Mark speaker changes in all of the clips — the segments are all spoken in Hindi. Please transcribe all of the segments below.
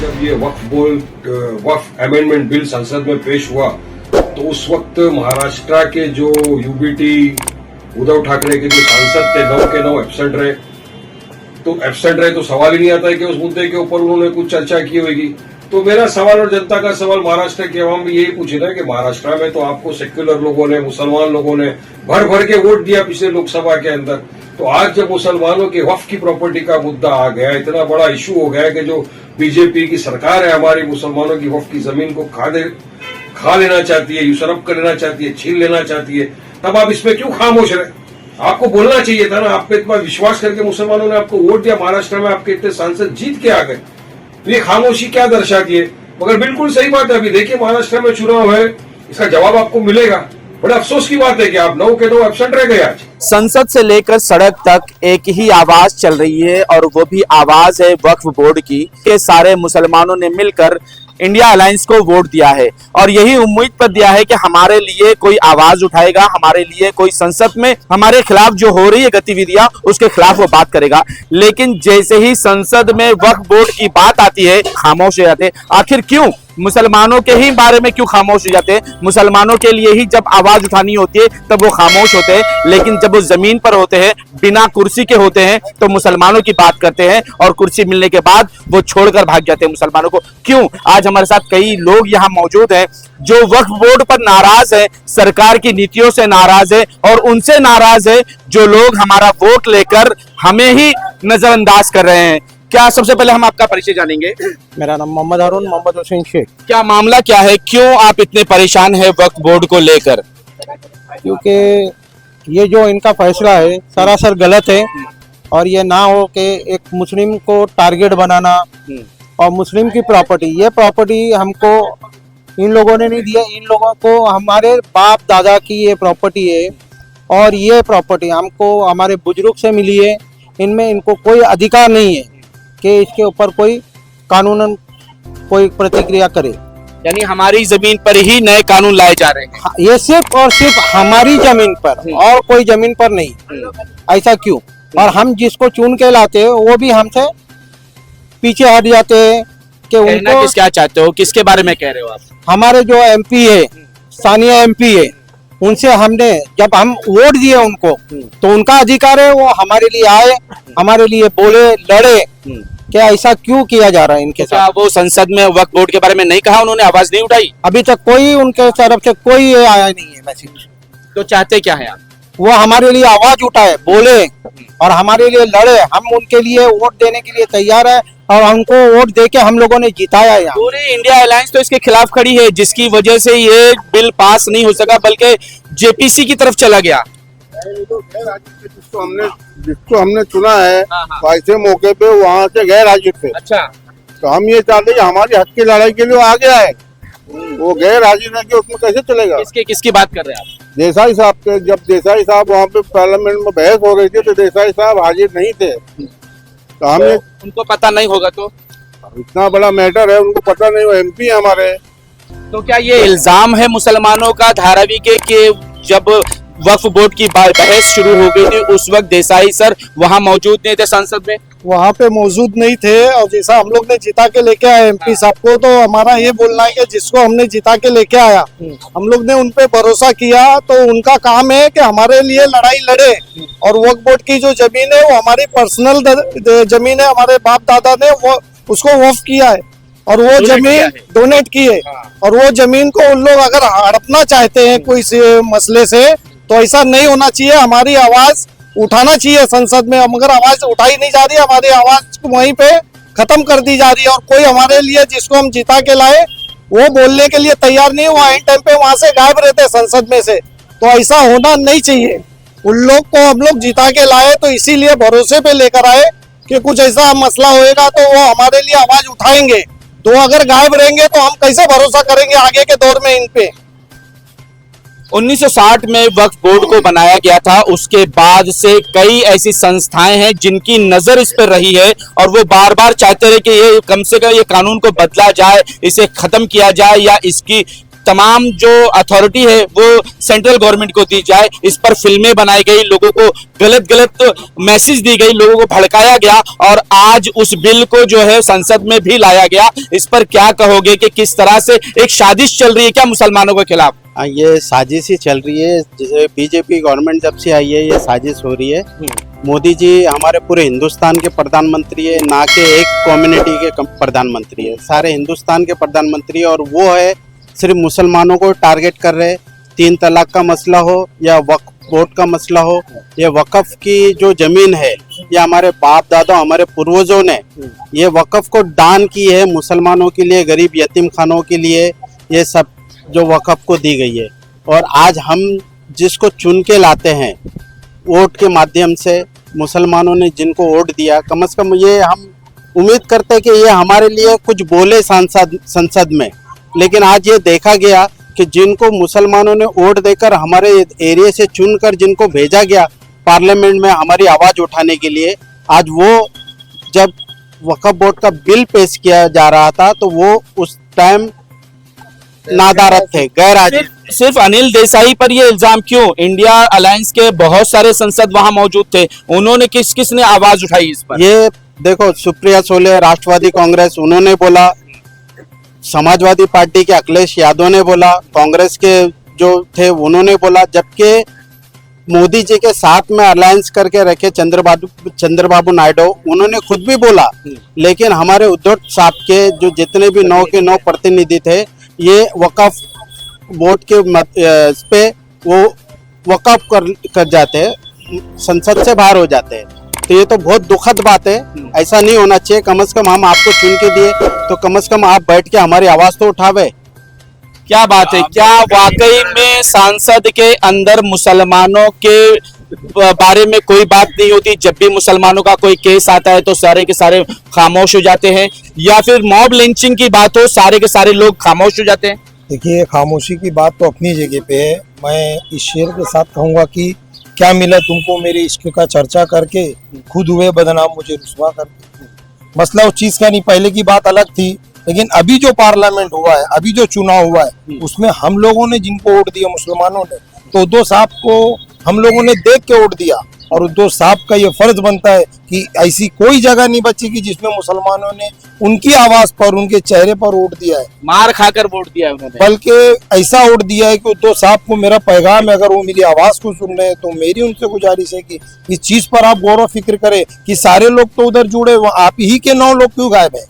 Speaker 1: जब ये वक्फ अमेंडमेंट बिल संसद में पेश हुआ तो उस वक्त महाराष्ट्र के जो यूबीटी उद्धव ठाकरे के जो सांसद थे 9 के 9 एब्सेंट रहे। तो एब्सेंट रहे तो सवाल ही नहीं आता है कि उस मुद्दे के ऊपर उन्होंने कुछ चर्चा की होगी। तो मेरा सवाल और जनता का सवाल महाराष्ट्र के अवाम भी यही पूछ रहा है कि महाराष्ट्र में तो आपको सेक्युलर लोगों ने, मुसलमान लोगों ने भर भर के वोट दिया पिछले लोकसभा के अंदर। तो आज जब मुसलमानों के वक्फ की प्रॉपर्टी का मुद्दा आ गया, इतना बड़ा इशू हो गया है कि जो बीजेपी की सरकार है हमारी मुसलमानों की वक्फ की जमीन को खा लेना चाहती है, यूसरफ कर लेना चाहती है, छीन लेना चाहती है, तब आप इसमें क्यों खामोश रहे? आपको बोलना चाहिए था ना। आप पे इतना विश्वास करके मुसलमानों ने आपको वोट दिया, महाराष्ट्र में आपके इतने सांसद जीत के आ गए, तो ये खामोशी क्या दर्शाती है? मगर बिल्कुल सही बात है, अभी देखिए महाराष्ट्र में चुनाव है, इसका जवाब आपको मिलेगा। बड़े अफसोस की बात है कि आप 9 के 9 एब्सेंट रह गए आज।
Speaker 2: संसद से लेकर सड़क तक एक ही आवाज चल रही है और वो भी आवाज है वक्फ बोर्ड की के सारे मुसलमानों ने मिलकर इंडिया अलायंस को वोट दिया है और यही उम्मीद पर दिया है कि हमारे लिए कोई आवाज उठाएगा, हमारे लिए कोई संसद में हमारे खिलाफ जो हो रही है गतिविधियां उसके खिलाफ वो बात करेगा। लेकिन जैसे ही संसद में वक्फ बोर्ड की बात आती है खामोश हो जाते हैं। आखिर क्यों? मुसलमानों के ही बारे में क्यों खामोश हो जाते हैं? मुसलमानों के लिए ही जब आवाज उठानी होती है तब वो खामोश होते हैं, लेकिन जब वो जमीन पर होते हैं, बिना कुर्सी के होते हैं, तो मुसलमानों की बात करते हैं और कुर्सी मिलने के बाद वो छोड़कर भाग जाते हैं मुसलमानों को। क्यों? आज हमारे साथ कई लोग यहाँ मौजूद हैं जो वक्फ बोर्ड पर नाराज है, सरकार की नीतियों से नाराज है और उनसे नाराज है जो लोग हमारा वोट लेकर हमें ही नजरअंदाज कर रहे हैं। क्या सबसे पहले हम आपका परिचय जानेंगे?
Speaker 3: मेरा नाम मोहम्मद हारून मोहम्मद हुसैन शेख।
Speaker 2: क्या मामला क्या है, क्यों आप इतने परेशान हैं वक्फ बोर्ड को लेकर?
Speaker 3: क्योंकि ये जो इनका फैसला है सरासर गलत है और ये ना हो कि एक मुस्लिम को टारगेट बनाना और मुस्लिम की प्रॉपर्टी, ये प्रॉपर्टी हमको इन लोगों ने नहीं दिया, इन लोगों को हमारे बाप दादा की ये प्रॉपर्टी है और ये प्रॉपर्टी हमको हमारे बुजुर्ग से मिली है। इनमें इनको कोई अधिकार नहीं है कि इसके ऊपर कोई कानूनन कोई प्रतिक्रिया करे।
Speaker 2: यानी हमारी जमीन पर ही नए कानून लाए जा रहे हैं।
Speaker 3: ये सिर्फ और सिर्फ हमारी जमीन पर और कोई जमीन पर नहीं। ऐसा क्यों? और हम जिसको चुन के लाते हैं वो भी हमसे पीछे हट जाते हैं कि उनको
Speaker 2: क्या चाहते हो, किसके बारे में कह रहे हो आप?
Speaker 3: हमारे जो एमपी है, स्थानीय एमपी है, उनसे हमने जब हम वोट दिए उनको तो उनका अधिकार है वो हमारे लिए आए, हमारे लिए बोले, लड़े। क्या ऐसा क्यों किया जा रहा है इनके साथ?
Speaker 2: वो संसद में वक्फ बोर्ड के बारे में नहीं कहा, उन्होंने आवाज नहीं उठाई?
Speaker 3: अभी तक कोई उनके तरफ से कोई आया नहीं है मैसेज।
Speaker 2: तो चाहते क्या है आप?
Speaker 3: वो हमारे लिए आवाज उठाए, बोले और हमारे लिए लड़े। हम उनके लिए वोट देने के लिए तैयार है और हमको वोट देके हम लोगों ने जिताया यहाँ।
Speaker 2: पूरी इंडिया अलायंस तो इसके खिलाफ खड़ी है, जिसकी वजह से ये बिल पास नहीं हो सका बल्कि जेपीसी की तरफ चला गया।
Speaker 4: जिसको हमने चुना है ऐसे मौके पे वहाँ से गैर हाजिर थे।
Speaker 2: अच्छा,
Speaker 4: तो हम ये चाहते हैं हमारी हक की लड़ाई के लिए आ गया है, वो गैर हाजिर है कि उसमें कैसे चलेगा?
Speaker 2: किसकी बात कर रहे हैं आप?
Speaker 4: देसाई साहब के। जब देसाई साहब वहाँ पे पार्लियामेंट में बहस हो रही थी तो देसाई साहब हाजिर नहीं थे। तो हम ये
Speaker 2: उनको पता नहीं होगा तो
Speaker 4: इतना बड़ा मैटर है, उनको पता नहीं, वो एमपी है हमारे।
Speaker 2: तो क्या ये इल्जाम है मुसलमानों का धारावी के कि जब वक्फ बोर्ड की बहस शुरू हो गई थी उस वक्त देसाई सर वहां मौजूद नहीं थे संसद में?
Speaker 5: वहाँ पे मौजूद नहीं थे और जैसा हम लोग ने जिता के लेके आए एमपी साहब को, तो हमारा ये बोलना है कि जिसको हमने जिता के लेके आया हम लोग ने उन पे भरोसा किया, तो उनका काम है कि हमारे लिए लड़ाई लड़े। और वक्फ बोर्ड की जो जमीन है वो हमारी पर्सनल जमीन है, हमारे बाप दादा ने वो उसको वक्फ किया है और वो जमीन डोनेट की है। और वो जमीन को उन लोग अगर हड़पना चाहते हैं कोई मसले से तो ऐसा नहीं होना चाहिए। हमारी आवाज उठाना चाहिए संसद में, मगर आवाज उठाई नहीं जा रही, हमारी आवाज वहीं पे खत्म कर दी जा रही है और कोई हमारे लिए जिसको हम जिता के लाए वो बोलने के लिए तैयार नहीं हुआ, एंड टाइम पे वहां से गायब रहते हैं संसद में से। तो ऐसा होना नहीं चाहिए। उन लोग को हम लोग जिता के लाए तो इसीलिए भरोसे पे लेकर आए कि कुछ ऐसा मसला होएगा तो वो हमारे लिए आवाज उठाएंगे। तो अगर गायब रहेंगे तो हम कैसे भरोसा करेंगे आगे के दौर में इन पे?
Speaker 2: 1960 में वक्फ बोर्ड को बनाया गया था, उसके बाद से कई ऐसी संस्थाएं हैं जिनकी नजर इस पर रही है और वो बार बार चाहते रहे कि ये कम से कम ये कानून को बदला जाए, इसे खत्म किया जाए या इसकी तमाम जो अथॉरिटी है वो सेंट्रल गवर्नमेंट को दी जाए। इस पर फिल्में बनाई गई, लोगों को गलत मैसेज दी गई, लोगों को भड़काया गया और आज उस बिल को जो है संसद में भी लाया गया। इस पर क्या कहोगे कि किस तरह से एक साजिश चल रही है क्या मुसलमानों के खिलाफ?
Speaker 6: ये साजिश ही चल रही है। जैसे बीजेपी गवर्नमेंट जब से आई है ये साजिश हो रही है। मोदी जी हमारे पूरे हिंदुस्तान के प्रधानमंत्री है, ना कि एक कम्युनिटी के प्रधानमंत्री है, सारे हिंदुस्तान के प्रधानमंत्री है। और वो है सिर्फ मुसलमानों को टारगेट कर रहे। 3 तलाक का मसला हो या वक्फ बोर्ड का मसला हो, ये वक्फ की जो जमीन है ये हमारे बाप दादा हमारे पूर्वजों ने ये वक्फ को दान की है मुसलमानों के लिए, गरीब यतीम खानों के लिए, ये सब जो वक्फ को दी गई है। और आज हम जिसको चुन के लाते हैं वोट के माध्यम से, मुसलमानों ने जिनको वोट दिया, कम से कम ये हम उम्मीद करते हैं कि ये हमारे लिए कुछ बोले संसद में। लेकिन आज ये देखा गया कि जिनको मुसलमानों ने वोट देकर हमारे एरिया से चुनकर जिनको भेजा गया पार्लियामेंट में हमारी आवाज़ उठाने के लिए, आज वो जब वक्फ बोर्ड का बिल पेश किया जा रहा था तो वो उस टाइम नादारत थे, गैर हाजिर।
Speaker 2: सिर्फ अनिल देसाई पर ये इल्जाम क्यों? इंडिया अलायंस के बहुत सारे सांसद वहां मौजूद थे, उन्होंने किस ने आवाज उठाई इस पर?
Speaker 6: ये देखो, सुप्रिया सोले राष्ट्रवादी कांग्रेस उन्होंने बोला, समाजवादी पार्टी के अखिलेश यादव ने बोला, कांग्रेस के जो थे उन्होंने बोला, जबकि मोदी जी के साथ में अलायंस करके रखे चंद्रबाबू नायडू उन्होंने खुद भी बोला। लेकिन हमारे उद्धव साहब के जो जितने भी 9 के 9 प्रतिनिधि थे ये वक्फ बोर्ड के पे वो वक्फ कर जाते हैं, संसद से बाहर हो जाते हैं। तो ये तो बहुत दुखद बात है, ऐसा नहीं होना चाहिए। कम से कम हम आपको चुन के दिए तो कम से कम आप बैठ के हमारी आवाज तो उठावे।
Speaker 2: क्या बात है, क्या वाकई में सांसद के अंदर मुसलमानों के बारे में कोई बात नहीं होती? जब भी मुसलमानों का कोई केस आता है तो सारे के सारे खामोश हो जाते हैं, या फिर मॉब लिंचिंग की बात हो सारे के सारे लोग खामोश हो जाते हैं?
Speaker 7: देखिए, खामोशी की बात तो अपनी जगह पे है। मैं इस शेर के साथ कहूँगा कि क्या मिला तुमको मेरे इश्क का चर्चा करके, खुद हुए बदनाम मुझे रुसवा करके। मसला उस चीज का नहीं, पहले की बात अलग थी, लेकिन अभी जो पार्लियामेंट हुआ है, अभी जो चुनाव हुआ है, उसमें हम लोगों ने जिनको वोट दिया मुसलमानों ने, तो उद्धव साहब को हम लोगों ने देख के वोट दिया। और उद्धव साहब का ये फर्ज बनता है कि ऐसी कोई जगह नहीं बचेगी जिसमें मुसलमानों ने उनकी आवाज पर, उनके चेहरे पर वोट दिया है,
Speaker 2: मार खाकर वोट दिया है उन्होंने।
Speaker 7: बल्कि ऐसा वोट दिया है कि उद्धव साहब को मेरा पैगाम है, अगर वो मेरी आवाज को सुन रहे हैं तो मेरी उनसे गुजारिश है कि इस चीज पर आप गौर फिक्र करें कि सारे लोग तो उधर जुड़े, आप ही के 9 लोग क्यों गायब है?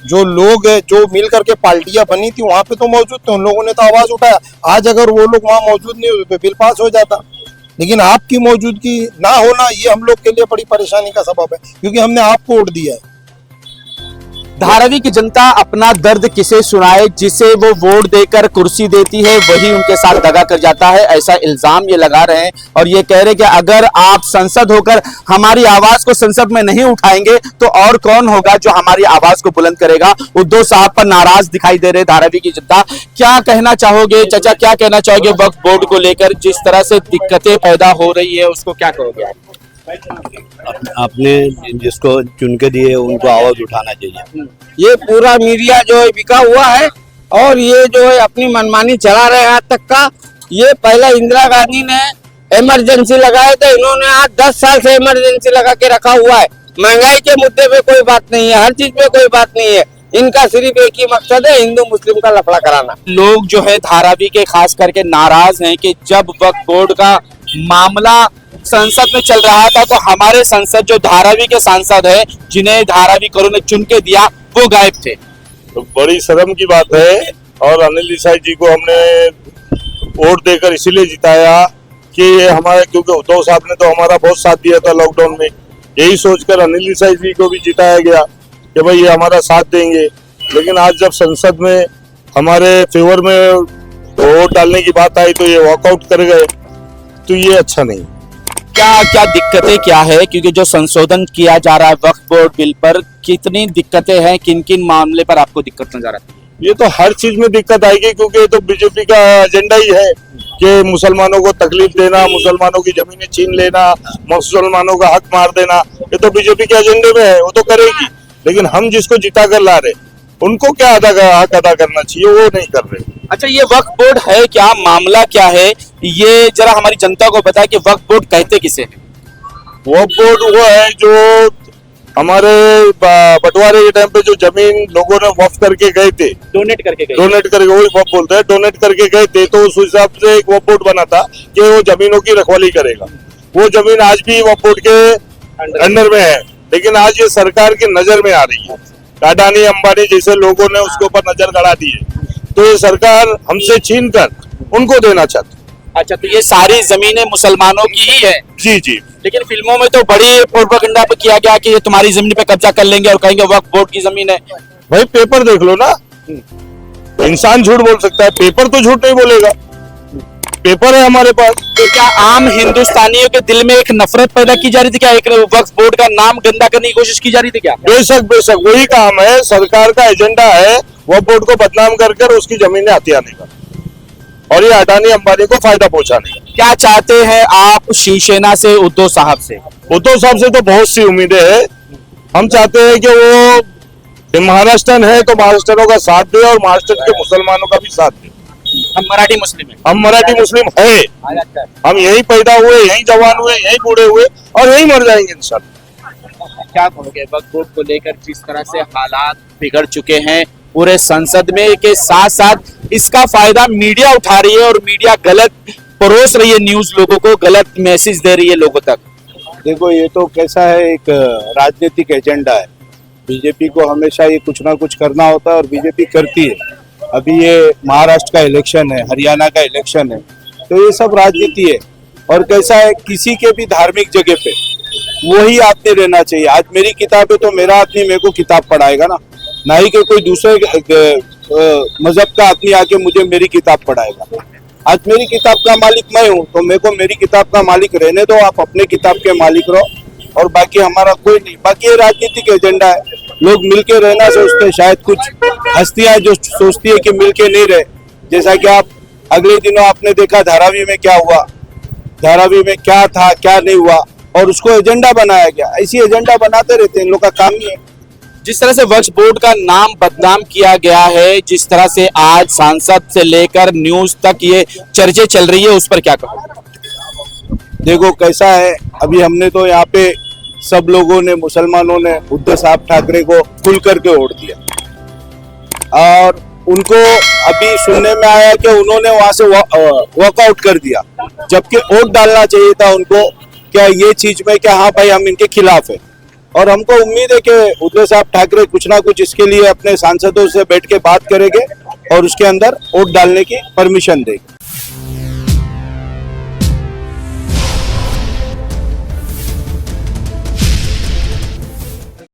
Speaker 7: जो लोग जो मिल करके पार्टियां बनी थी वहां पे तो मौजूद थे, उन लोगों ने तो आवाज उठाया। आज अगर वो लोग वहां मौजूद नहीं होते तो बिल पास हो जाता। लेकिन आपकी मौजूदगी ना होना ये हम लोग के लिए बड़ी परेशानी का सबब है, क्योंकि हमने आपको वोट दिया है।
Speaker 2: धारावी की जनता अपना दर्द किसे सुनाए? जिसे वो वोट देकर कुर्सी देती है वही उनके साथ दगा कर जाता है, ऐसा इल्जाम ये लगा रहे हैं। और ये कह रहे हैं कि अगर आप संसद होकर हमारी आवाज को संसद में नहीं उठाएंगे तो और कौन होगा जो हमारी आवाज को बुलंद करेगा? उद्धव साहब पर नाराज दिखाई दे रहे धारावी की जनता। क्या कहना चाहोगे चाचा, क्या कहना चाहोगे वक्फ बोर्ड को लेकर? जिस तरह से दिक्कतें पैदा हो रही है उसको क्या कहोगे आप?
Speaker 6: अपने जिसको चुन के दिए उनको आवाज उठाना चाहिए।
Speaker 3: ये पूरा मीडिया जो है बिका हुआ है और ये जो है अपनी मनमानी चला रहे हैं आज तक का। ये पहले इंदिरा गांधी ने इमरजेंसी लगाए थे, इन्होंने आज 10 साल से इमरजेंसी लगा के रखा हुआ है। महंगाई के मुद्दे पे कोई बात नहीं है, हर चीज पे कोई बात नहीं है। इनका सिर्फ एक ही मकसद है, हिंदू मुस्लिम का लफड़ा कराना।
Speaker 2: लोग जो है धारावी के खास करके नाराज हैं कि जब वक्फ बोर्ड का मामला संसद में चल रहा था तो हमारे संसद जो धारावी के सांसद है जिन्हें धारावी करो ने चुन के दिया वो गायब थे।
Speaker 8: तो बड़ी शर्म की बात है। और अनिल देसाई जी को हमने वोट देकर इसीलिए जिताया कि ये हमारे, क्योंकि उद्धव साहब ने तो हमारा बहुत साथ दिया था लॉकडाउन में, यही सोचकर अनिल देसाई जी को भी जिताया गया कि भाई ये हमारा साथ देंगे। लेकिन आज जब संसद में हमारे फेवर में वोट डालने की बात आई तो ये वॉकआउट कर गए, तो ये अच्छा नहीं।
Speaker 2: क्या क्या दिक्कतें क्या है? क्योंकि जो संशोधन किया जा रहा है वक्फ बोर्ड बिल पर, कितनी दिक्कतें हैं, किन किन मामले पर आपको दिक्कत नजर आती है?
Speaker 8: ये तो हर चीज में दिक्कत आएगी, क्योंकि ये तो बीजेपी का एजेंडा ही है कि मुसलमानों को तकलीफ देना, मुसलमानों की जमीनें छीन लेना, मुसलमानों का हक मार देना, ये तो बीजेपी के एजेंडे में है, वो तो करेगी। लेकिन हम जिसको जिता कर ला रहे उनको क्या हक अदा करना चाहिए, वो नहीं कर रहे।
Speaker 2: अच्छा, ये वक्फ बोर्ड है क्या, मामला क्या है, ये जरा हमारी जनता को बताए कि वक्फ बोर्ड कहते किसे हैं?
Speaker 8: वक्फ बोर्ड वो है जो हमारे बंटवारे के टाइम पे जो जमीन लोगों ने वक्फ करके गए थे,
Speaker 2: डोनेट करके गए।
Speaker 8: डोनेट करके, वही वक्फ बोलते हैं, डोनेट करके गए थे, तो उस हिसाब से एक वक्फ बोर्ड बना था कि वो जमीनों की रखवाली करेगा। वो जमीन आज भी वक्फ बोर्ड के अंडर में है, लेकिन आज ये सरकार की नजर में आ रही है। अडानी अंबानी जैसे लोगों ने उसके ऊपर नजर गड़ा दी है, तो ये सरकार हमसे छीन कर उनको देना चाहती है।
Speaker 2: अच्छा, तो ये सारी जमीनें मुसलमानों की ही है,
Speaker 8: जी जी,
Speaker 2: लेकिन फिल्मों में तो बड़ी प्रोपेगेंडा पे किया गया कि ये तुम्हारी जमीन पे कब्जा कर लेंगे और कहेंगे वक्फ बोर्ड की जमीन है।
Speaker 8: भाई पेपर देख लो ना, इंसान झूठ बोल सकता है, पेपर तो झूठ नहीं बोलेगा, पेपर है हमारे पास।
Speaker 2: तो क्या आम हिंदुस्तानियों के दिल में एक नफरत पैदा की जा रही थी क्या, एक वक्फ बोर्ड का नाम गंदा करने की कोशिश की जा रही थी क्या?
Speaker 8: बेशक बेशक, वही काम है, सरकार का एजेंडा है वक्फ बोर्ड को बदनाम कर उसकी जमीनें हथियाने का और ये अडानी अंबानी को फायदा पहुंचाने का।
Speaker 2: क्या चाहते हैं आप शिवसेना से, उद्धव साहब से?
Speaker 8: उद्धव साहब से तो बहुत सी उम्मीदें हैं। हम चाहते हैं कि वो महाराष्ट्रन है तो महाराष्ट्रियों का साथ दे और महाराष्ट्र के मुसलमानों का भी साथ दे।
Speaker 2: हम मराठी मुस्लिम हैं।
Speaker 8: हम मराठी मुस्लिम है, हम यही पैदा हुए, यही जवान हुए, यही बूढ़े हुए और यही मर जाएंगे इंशाल्लाह।
Speaker 2: क्या कहोगे वक्फ बोर्ड को लेकर, जिस तरह से हालात बिगड़ चुके हैं पूरे संसद में, के साथ साथ इसका फायदा मीडिया उठा रही है और मीडिया गलत परोस रही है न्यूज, लोगों को गलत मैसेज दे रही है लोगों तक?
Speaker 6: देखो, ये तो कैसा है, एक राजनीतिक एजेंडा है। बीजेपी को हमेशा ये कुछ ना कुछ करना होता है और बीजेपी करती है। अभी ये महाराष्ट्र का इलेक्शन है, हरियाणा का इलेक्शन है, तो ये सब राजनीति है। और कैसा है, किसी के भी धार्मिक जगह पे वही आदमी रहना चाहिए। आज मेरी किताब है तो मेरा आदमी मेरे को किताब पढ़ाएगा ना ही कि कोई दूसरे मजहब का आदमी आके मुझे मेरी किताब पढ़ाएगा। आज मेरी किताब का मालिक मैं हूँ, तो मेरे को मेरी किताब का मालिक रहने दो, आप अपने किताब के मालिक रहो और बाकी हमारा कोई नहीं। बाकी ये राजनीतिक एजेंडा है, लोग मिलके रहना सोचते हैं। शायद कुछ हस्तियां जो सोचती है कि मिलके नहीं रहे, जैसा कि आप अगले दिनों आपने देखा धारावी में क्या हुआ, धारावी में क्या था क्या नहीं हुआ, और उसको एजेंडा बनाया गया। ऐसी एजेंडा बनाते रहते हैं, इन लोग का काम ही है।
Speaker 2: जिस तरह से वक्फ बोर्ड का नाम बदनाम किया गया है, जिस तरह से आज सांसद से लेकर न्यूज तक ये चर्चे चल रही है, उस पर क्या कहोगे?
Speaker 6: देखो कैसा है, अभी हमने तो यहाँ पे सब लोगों ने, मुसलमानों ने उद्धव साहब ठाकरे को खुल करके वोट दिया और उनको अभी सुनने में आया कि उन्होंने वहां से वॉकआउट कर दिया, जबकि वोट डालना चाहिए था उनको क्या ये चीज में क्या हाँ भाई हम इनके खिलाफ है। और हमको उम्मीद है कि उद्धव साहब ठाकरे कुछ ना कुछ इसके लिए अपने सांसदों से बैठ के बात करेंगे और उसके अंदर वोट डालने की परमिशन देंगे।